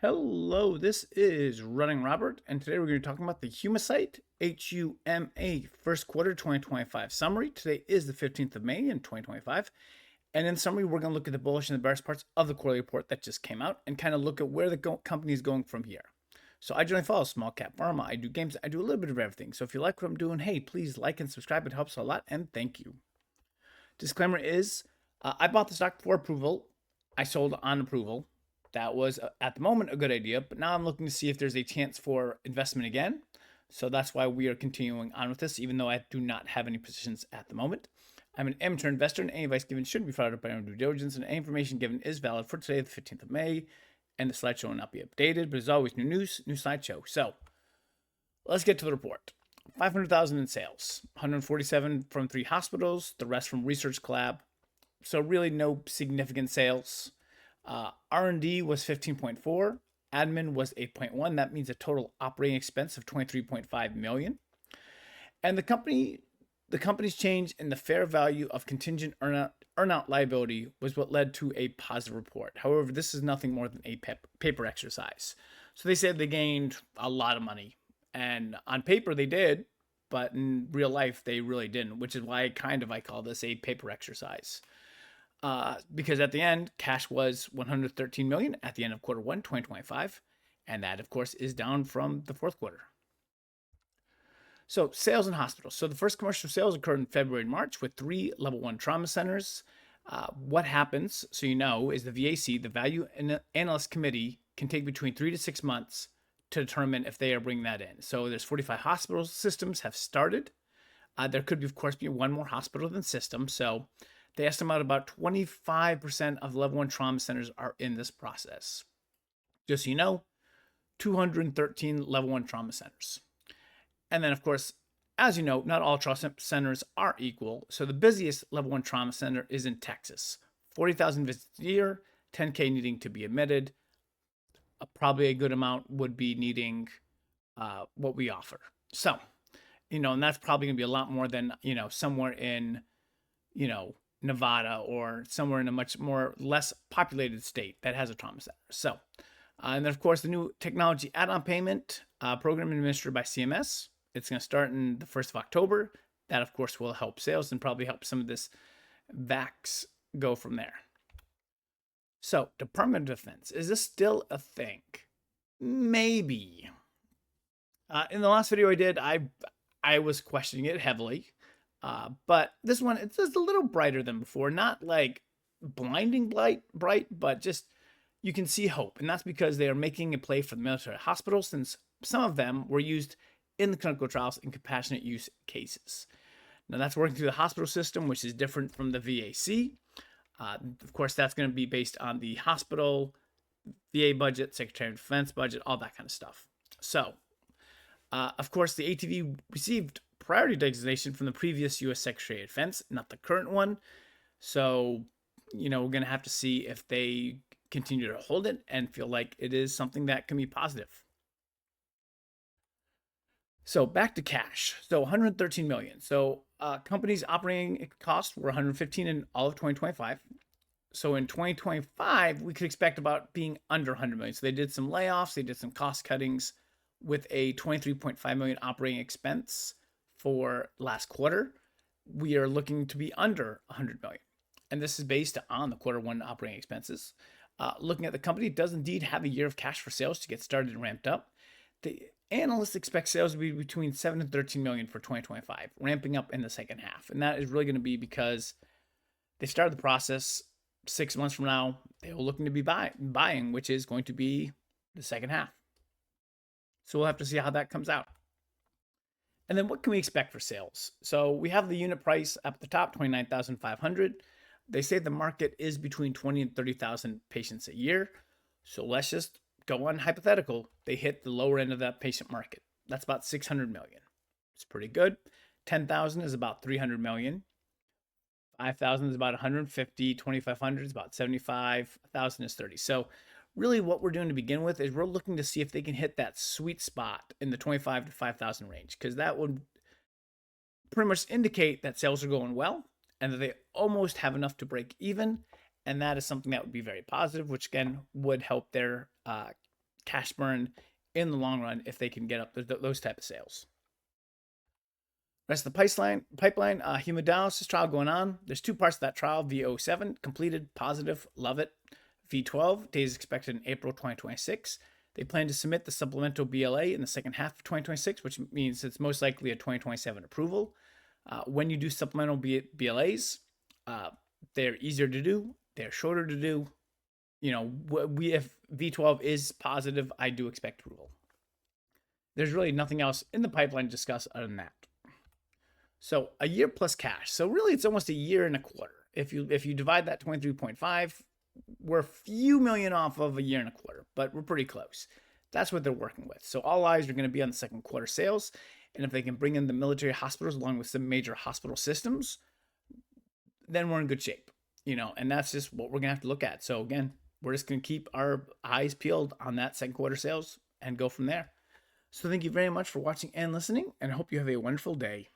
Hello, this is Running Robert, and today we're going to be talking about the Humacyte HUMA first quarter 2025 summary. Today is the 15th of May in 2025, and in summary, we're going to look at the bullish and the bearish parts of the quarterly report that just came out and kind of look at where the company is going from here. So I generally follow small cap pharma, I do games, I do a little bit of everything. So if you like what I'm doing, hey, please like and subscribe. It helps a lot, and thank you. Disclaimer is, I bought the stock for approval. I sold on approval. That was, at the moment, a good idea, but now I'm looking to see if there's a chance for investment again. So that's why we are continuing on with this, even though I do not have any positions at the moment. I'm an amateur investor, and any advice given shouldn't be followed by your own due diligence, and any information given is valid for today, the 15th of May, and the slideshow will not be updated, but as always, new news, new slideshow. So let's get to the report. 500,000 in sales, 147 from 3 hospitals, the rest from research collab. So really no significant sales. R&D was 15.4, admin was 8.1. That means a total operating expense of 23.5 million. And the company's change in the fair value of contingent earnout liability was what led to a positive report. However, this is nothing more than a paper exercise. So they said they gained a lot of money, and on paper they did, but in real life they really didn't, which is why I call this a paper exercise. Because at the end, cash was 113 million at the end of quarter 1, 2025. And that, of course, is down from the fourth quarter. So sales in hospitals. So the first commercial sales occurred in February and March with 3 level 1 trauma centers. What happens, so you know, is the VAC, the Value Analyst Committee, can take between 3 to 6 months to determine if they are bringing that in. So there's 45 hospital systems have started. There could, of course, be one more hospital than system. So they estimate about 25% of level 1 trauma centers are in this process. Just so you know, 213 level 1 trauma centers. And then, of course, as you know, not all trauma centers are equal. So the busiest level 1 trauma center is in Texas. 40,000 visits a year, 10K needing to be admitted. Probably a good amount would be needing what we offer. So, and that's probably going to be a lot more than, somewhere in, Nevada or somewhere in a much more less populated state that has a trauma center. So, and then of course the new technology add-on payment program administered by CMS. It's going to start in the 1st of October. That of course will help sales and probably help some of this vax go from there. So, Department of Defense, is this still a thing? Maybe. In the last video I did, I was questioning it heavily. But this one, it's just a little brighter than before. Not like blinding bright, but just you can see hope. And that's because they are making a play for the military hospitals, since some of them were used in the clinical trials in compassionate use cases. Now that's working through the hospital system, which is different from the VAC. Of course, that's going to be based on the hospital, VA budget, Secretary of Defense budget, all that kind of stuff. So, of course, the ATV received priority designation from the previous U.S. Secretary of Defense, not the current one. So, we're going to have to see if they continue to hold it and feel like it is something that can be positive. So back to cash. So 113 million. So companies' operating costs were 115 in all of 2025. So in 2025, we could expect about being under 100 million. So they did some layoffs, they did some cost cuttings with a 23.5 million operating expense for last quarter. We are looking to be under 100 million. And this is based on the quarter 1 operating expenses. Looking at the company, it does indeed have a year of cash for sales to get started and ramped up. The analysts expect sales to be between 7 and 13 million for 2025, ramping up in the second half. And that is really going to be because they started the process 6 months from now. They will looking to be buying, which is going to be the second half. So we'll have to see how that comes out. And then what can we expect for sales? So we have the unit price up at the top, 29,500. They say the market is between 20 and 30,000 patients a year. So let's just go on hypothetical. They hit the lower end of that patient market. That's about 600 million. It's pretty good. 10,000 is about 300 million. 5,000 is about 150. 2,500 is about 75. 1,000 is 30. So really what we're doing to begin with is we're looking to see if they can hit that sweet spot in the 25 to 5,000 range, because that would pretty much indicate that sales are going well and that they almost have enough to break even. And that is something that would be very positive, which again would help their cash burn in the long run if they can get up those type of sales. Rest of the pipeline, hemodialysis trial going on. There's 2 parts of that trial. V07 completed, positive, love it. V12 days expected in April 2026. They plan to submit the supplemental BLA in the second half of 2026, which means it's most likely a 2027 approval. When you do supplemental BLAs, they're easier to do, they're shorter to do. If V12 is positive, I do expect approval. There's really nothing else in the pipeline to discuss other than that. So a year plus cash. So really it's almost a year and a quarter. If you divide that 23.5, we're a few million off of a year and a quarter, but we're pretty close. That's what they're working with. So all eyes are going to be on the second quarter sales. And if they can bring in the military hospitals along with some major hospital systems, then we're in good shape, and that's just what we're going to have to look at. So again, we're just going to keep our eyes peeled on that second quarter sales and go from there. So thank you very much for watching and listening, and I hope you have a wonderful day.